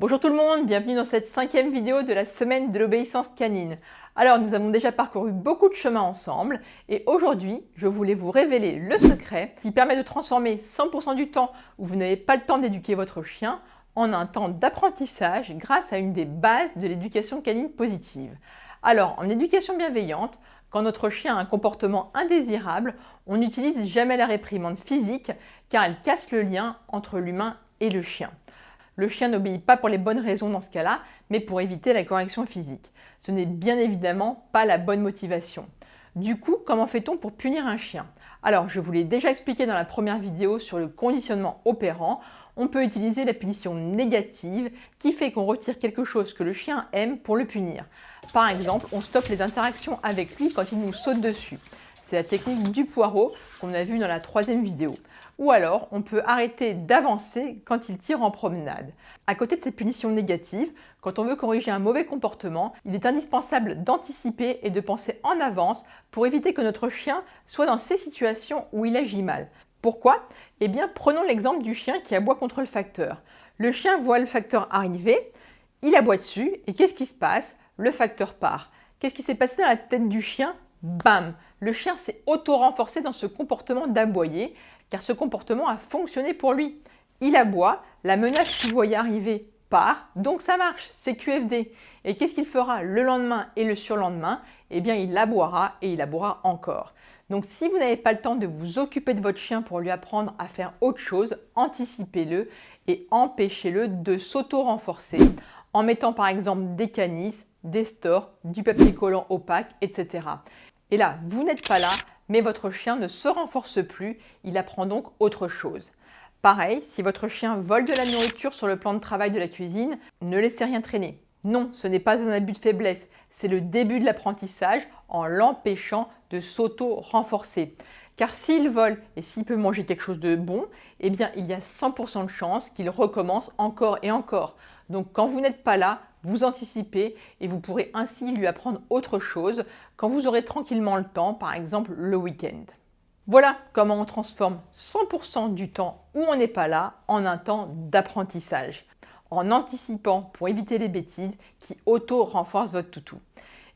Bonjour tout le monde, bienvenue dans cette 5e vidéo de la semaine de l'obéissance canine. Alors nous avons déjà parcouru beaucoup de chemin ensemble et aujourd'hui je voulais vous révéler le secret qui permet de transformer 100% du temps où vous n'avez pas le temps d'éduquer votre chien en un temps d'apprentissage grâce à une des bases de l'éducation canine positive. Alors en éducation bienveillante, quand notre chien a un comportement indésirable, on n'utilise jamais la réprimande physique car elle casse le lien entre l'humain et le chien. Le chien n'obéit pas pour les bonnes raisons dans ce cas-là, mais pour éviter la correction physique. Ce n'est bien évidemment pas la bonne motivation. Du coup, comment fait-on pour punir un chien? Alors, je vous l'ai déjà expliqué dans la première vidéo sur le conditionnement opérant. On peut utiliser la punition négative qui fait qu'on retire quelque chose que le chien aime pour le punir. Par exemple, on stoppe les interactions avec lui quand il nous saute dessus. C'est la technique du poireau qu'on a vue dans la 3e vidéo. Ou alors, on peut arrêter d'avancer quand il tire en promenade. À côté de ces punitions négatives, quand on veut corriger un mauvais comportement, il est indispensable d'anticiper et de penser en avance pour éviter que notre chien soit dans ces situations où il agit mal. Pourquoi? Eh bien, prenons l'exemple du chien qui aboie contre le facteur. Le chien voit le facteur arriver, il aboie dessus et qu'est-ce qui se passe? Le facteur part. Qu'est-ce qui s'est passé dans la tête du chien? Bam! Le chien s'est auto-renforcé dans ce comportement d'aboyer, car ce comportement a fonctionné pour lui. Il aboie, la menace qu'il voyait arriver part, donc ça marche, c'est QFD. Et qu'est-ce qu'il fera le lendemain et le surlendemain? Eh bien, il aboiera et il aboiera encore. Donc, si vous n'avez pas le temps de vous occuper de votre chien pour lui apprendre à faire autre chose, anticipez-le et empêchez-le de s'auto-renforcer en mettant par exemple des canisses, des stores, du papier collant opaque, etc. Et là, vous n'êtes pas là, mais votre chien ne se renforce plus, il apprend donc autre chose. Pareil, si votre chien vole de la nourriture sur le plan de travail de la cuisine, ne laissez rien traîner. Non, ce n'est pas un abus de faiblesse, c'est le début de l'apprentissage en l'empêchant de s'auto-renforcer. Car s'il vole et s'il peut manger quelque chose de bon, eh bien il y a 100% de chance qu'il recommence encore et encore. Donc quand vous n'êtes pas là, vous anticipez et vous pourrez ainsi lui apprendre autre chose quand vous aurez tranquillement le temps, par exemple le week-end. Voilà comment on transforme 100% du temps où on n'est pas là en un temps d'apprentissage, en anticipant pour éviter les bêtises qui auto-renforcent votre toutou.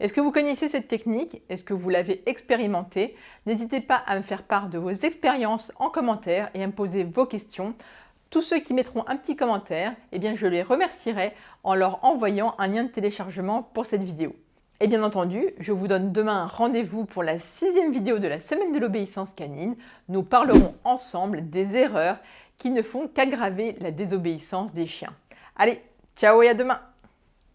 Est-ce que vous connaissez cette technique? Est-ce que vous l'avez expérimentée? N'hésitez pas à me faire part de vos expériences en commentaire et à me poser vos questions. Tous ceux qui mettront un petit commentaire, eh bien je les remercierai en leur envoyant un lien de téléchargement pour cette vidéo. Et bien entendu, je vous donne demain rendez-vous pour la 6e vidéo de la semaine de l'obéissance canine. Nous parlerons ensemble des erreurs qui ne font qu'aggraver la désobéissance des chiens. Allez, ciao et à demain!